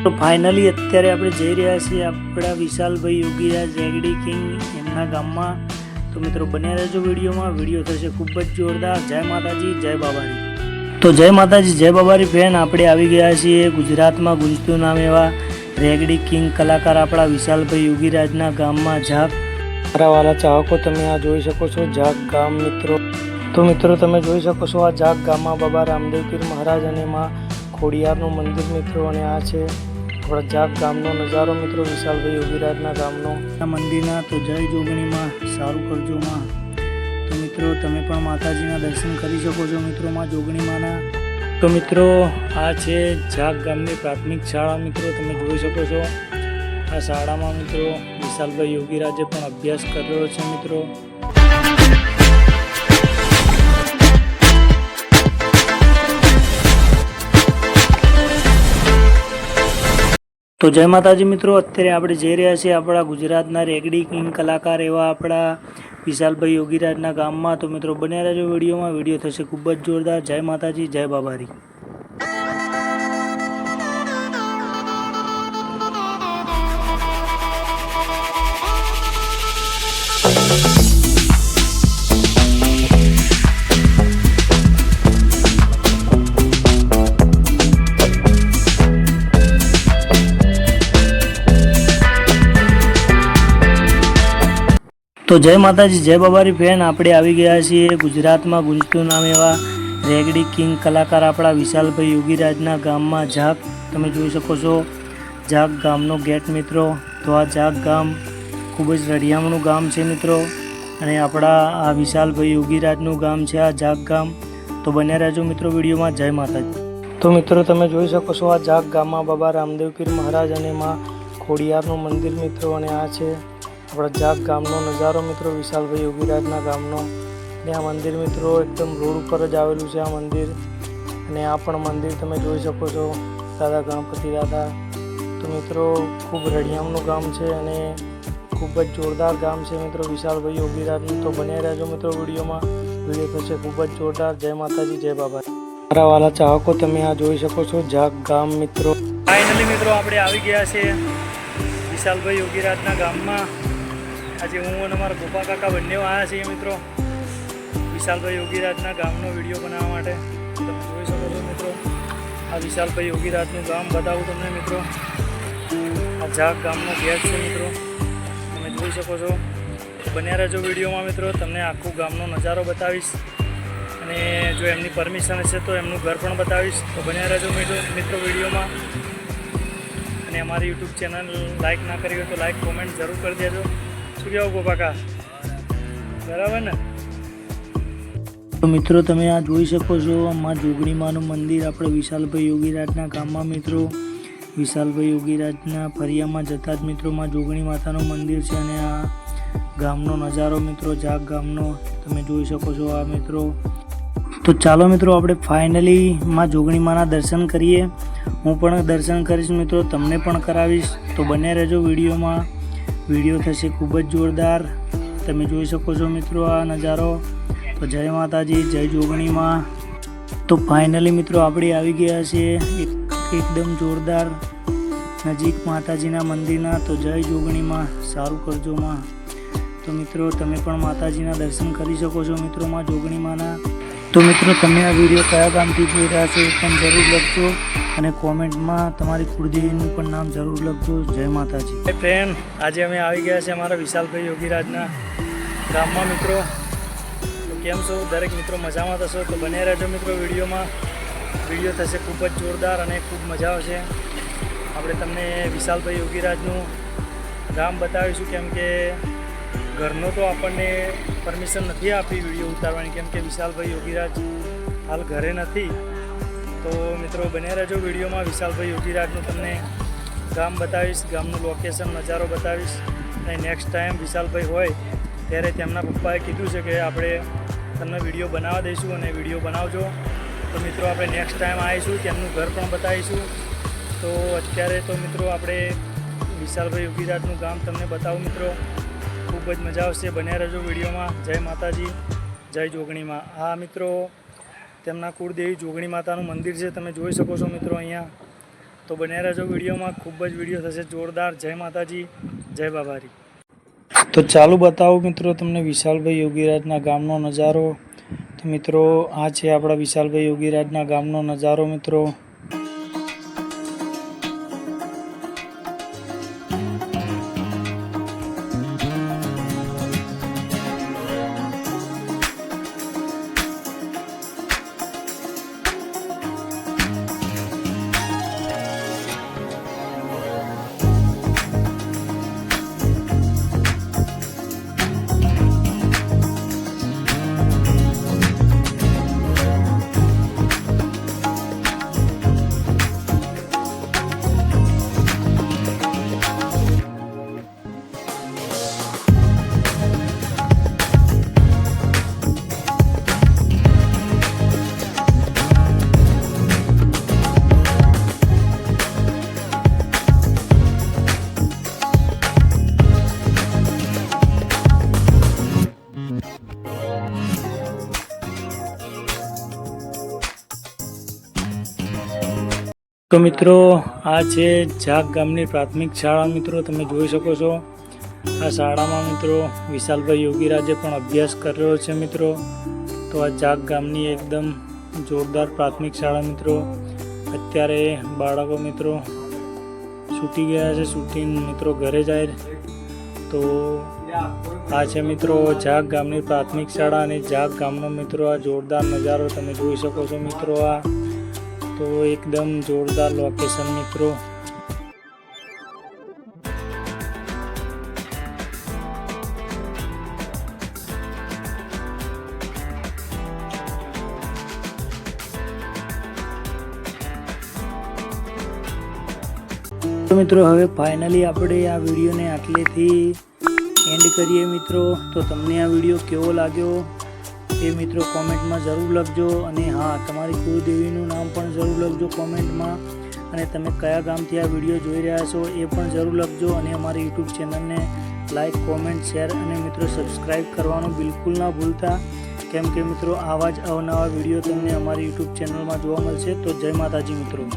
તો ફાઇનલી અત્યારે આપણે જઈ રહ્યા છીએ આપણા વિશાલભાઈ યોગીરાજ રેગડી કિંગ એમના ગામમાં. તો મિત્રો બન્યા રહેજો વિડીયોમાં. વિડીયો થશે ખૂબ જ જોરદાર. જય માતાજી, જય બાબારી. તો જય માતાજી, જય બાબારી ફ્રેન્ડ. આપણે આવી ગયા છીએ ગુજરાતમાં ગુંજતું નામ એવા રેગડી કિંગ કલાકાર આપણા વિશાલભાઈ યોગીરાજના ગામમાં ઝાક. મારા વાલા ચાહકો, તમે આ જોઈ શકો છો ઝાક ગામ મિત્રો. તો મિત્રો તમે જોઈ શકો છો આ ઝાક ગામમાં બાબા રામદેવ પીર મહારાજ અને માં ખોડિયારનું મંદિર મિત્રો. અને આ છે આપણા ઝાક ગામનો નજારો મિત્રો, વિશાલભાઈ યોગીરાજના ગામનો આ મંદિરના. તો જય જોગણીમાં, સારું કરજો માં. તો મિત્રો તમે પણ માતાજીના દર્શન કરી શકો છો મિત્રો, માં જોગણીમાંના. તો મિત્રો આ છે ઝાક ગામની પ્રાથમિક શાળા મિત્રો, તમે જોઈ શકો છો. આ શાળામાં મિત્રો વિશાલભાઈ યોગીરાજે પણ અભ્યાસ કર્યો છે મિત્રો. તો જય માતાજી મિત્રો. અત્યારે આપણે જઈ રહ્યા છીએ આપણા ગુજરાતના રેગડી કિંગ કલાકાર એવા આપણા વિશાલભાઈ યોગીરાજના ગામમાં. તો મિત્રો બન્યા રહેજો વિડીયોમાં. વિડીયો થશે ખૂબ જ જોરદાર. જય માતાજી, જય બાબારી. તો જય માતાજી, જય બાબારી ફ્રેન્ડ. આપણે આવી ગયા છીએ ગુજરાતમાં ગુંજતું નામ એવા રેગડી કિંગ કલાકાર આપણા વિશાલભાઈ યોગીરાજના ગામમાં ઝાક. તમે જોઈ શકો છો ઝાક ગામનો ગેટ મિત્રો. તો આ ઝાક ગામ ખૂબ જ રળિયામણું ગામ છે મિત્રો, અને આપણા આ વિશાલભાઈ યોગીરાજનું ગામ છે આ ઝાક ગામ. તો બન્યા રહેજો મિત્રો વિડીયોમાં. જય માતાજી. તો મિત્રો તમે જોઈ શકો છો આ ઝાક ગામમાં બાબા રામદેવ પીર મહારાજ અને માં ખોડિયારનું મંદિર મિત્રો. અને આ છે આપણા ઝાક ગામનો નજારો મિત્રો, વિશાલભાઈ યોગીરાજના ગામનો. અને આ મંદિર મિત્રો એકદમ રોડ ઉપર જ આવેલું છે આ મંદિર. અને આ પણ મંદિર તમે જોઈ શકો છો, દાદા ગણપતિ દાદા. તો મિત્રો ખૂબ રળિયામનું ગામ છે અને ખૂબ જ જોરદાર ગામ છે મિત્રો વિશાલભાઈ યોગીરાજનું. તો બન્યા રહેજો મિત્રો વિડીયોમાં. વિડીયો થશે ખૂબ જ જોરદાર. જય માતાજી, જય બાબા. મારા વાલા ચાહકો, તમે આ જોઈ શકો છો ઝાક ગામ મિત્રો. ફાઇનલી મિત્રો આપણે આવી ગયા છે વિશાલભાઈ યોગીરાજના ગામમાં. આજે હું અને મારા ગોપા કાકા બંને આવ્યા છીએ મિત્રો વિશાલભાઈ યોગીરાજના ગામનો વિડીયો બનાવવા માટે. તમે જોઈ શકો છો મિત્રો આ વિશાલભાઈ યોગીરાજનું ગામ બતાવું તમને મિત્રો. આ ઝાક ગામનો ગેટ છે મિત્રો, તમે જોઈ શકો છો. બન્યા રહેજો વિડીયોમાં મિત્રો. તમને આખું ગામનો નજારો બતાવીશ, અને જો એમની પરમિશન હશે તો એમનું ઘર પણ બતાવીશ. તો બન્યા રહેજો મિત્રો વિડીયોમાં. અને અમારી યુટ્યુબ ચેનલ લાઇક ના કરી હોય તો લાઇક કોમેન્ટ જરૂર કરી દેજો. શું કહેવું ગોપાકા, બરાબર ને? તો મિત્રો તમે આ જોઈ શકો છો માં જોગણીમાનું મંદિર આપણે વિશાલભાઈ યોગીરાજના ગામમાં મિત્રો. વિશાલભાઈ યોગીરાજના ફરિયામાં જતા જ મિત્રો માં જોગણી માતાનું મંદિર છે. અને આ ગામનો નજારો મિત્રો ઝાક ગામનો તમે જોઈ શકો છો આ મિત્રો. તો ચાલો મિત્રો આપણે ફાઇનલી માં જોગણીમાના દર્શન કરીએ. હું પણ દર્શન કરીશ મિત્રો, તમને પણ કરાવીશ. તો બને રહેજો વિડીયોમાં. વિડીયો થશે ખૂબ જ જોરદાર. તમે જોઈ શકો છો મિત્રો આ નજારો. તો જય માતાજી, જય જોગણીમાં. તો ફાઇનલી મિત્રો આપણે આવી ગયા છીએ એકદમ જોરદાર નજીક માતાજીના મંદિરના. તો જય જોગણીમાં, સારું કરજો માં. તો મિત્રો તમે પણ માતાજીના દર્શન કરી શકો છો મિત્રો માં જોગણીમાંના. તો મિત્રો તમે આ વિડીયો કયા ગામથી જોઈ રહ્યા છો એ પણ જરૂર લખજો, અને કોમેન્ટમાં તમારી કુળદેવીનું પણ નામ જરૂર લખજો. જય માતાજી. ફ્રેન્ડ આજે અમે આવી ગયા છે અમારા વિશાલભાઈ યોગીરાજના ગામમાં મિત્રો. તો કેમ છો દરેક મિત્રો, મજામાં થશો? તો બને રહેજો મિત્રો વિડીયોમાં. વિડીયો થશે ખૂબ જ જોરદાર અને ખૂબ મજા આવશે. આપણે તમને વિશાલભાઈ યોગીરાજનું ગામ બતાવીશું, કેમ કે ઘરનો તો આપણને પરમિશન નથી આપી વિડીયો ઉતારવાની, કેમ કે વિશાલભાઈ યોગીરાજ હાલ ઘરે નથી. તો મિત્રો બને રહેજો વિડીયોમાં. વિશાલભાઈ યોગીરાજનું તમને ગામ બતાવીશ, ગામનું લોકેશન નજારો બતાવીશ. અને નેક્સ્ટ ટાઈમ વિશાલભાઈ હોય ત્યારે તેમના પપ્પાએ કીધું છે કે આપણે તમને વિડીયો બનાવવા દઈશું, અને વિડીયો બનાવજો. તો મિત્રો આપણે નેક્સ્ટ ટાઈમ આવીશું, તેમનું ઘર પણ બતાવીશું. તો અત્યારે તો મિત્રો આપણે વિશાલભાઈ યોગીરાજનું ગામ તમને બતાવું મિત્રો. ખૂબ જ મજા આવશે. બન્યા રહેજો વિડીયોમાં. જય માતાજી, જય જોગણીમાં. હા મિત્રો તેમના કુળદેવી જોગણી માતાનું મંદિર છે, તમે જોઈ શકો છો મિત્રો. અહીંયા તો બન્યા રહેજો વિડીયોમાં, ખૂબ જ વિડીયો થશે જોરદાર. જય માતાજી, જય બાબારી. તો ચાલુ બતાવું મિત્રો તમને વિશાલભાઈ યોગીરાજના ગામનો નજારો. તો મિત્રો આ છે આપણા વિશાલભાઈ યોગીરાજના ગામનો નજારો મિત્રો. તો મિત્રો આ છે ઝાક ગામની પ્રાથમિક શાળા મિત્રો. તમે જોઈ શકો છો આ શાળામાં મિત્રો વિશાલભાઈ યોગીરાજે પણ અભ્યાસ કર્યો છે મિત્રો. તો આ ઝાક ગામની એકદમ જોરદાર પ્રાથમિક શાળા મિત્રો. અત્યારે બાળકો મિત્રો છૂટી ગયા છે, છૂટીને મિત્રો ઘરે જાય. તો આ છે મિત્રો ઝાક ગામની પ્રાથમિક શાળા અને ઝાક ગામનો મિત્રો આ જોરદાર નજારો તમે જોઈ શકો છો મિત્રો. આ તો એકદમ જોરદાર લોકેશન મિત્રો. તો મિત્રો હવે ફાઇનલી આપણે આ વિડીયોને આટલેથી એન્ડ કરીએ મિત્રો. તો તમને આ વિડીયો કેવો લાગ્યો એ મિત્રો કોમેન્ટમાં જરૂર લખજો. અને હા, તમારી કુળદેવીનું નામ પણ જરૂર લખજો કોમેન્ટમાં. અને તમે કયા ગામથી આ વિડીયો જોઈ રહ્યા છો એ પણ જરૂર લખજો. અને અમારી યુટ્યુબ ચેનલને લાઇક, કોમેન્ટ, શેર અને મિત્રો સબસ્ક્રાઈબ કરવાનું બિલકુલ ના ભૂલતા, કેમ કે મિત્રો આવા જ અવનવા વિડીયો તમને અમારી યુટ્યુબ ચેનલમાં જોવા મળશે. તો જય માતાજી મિત્રો.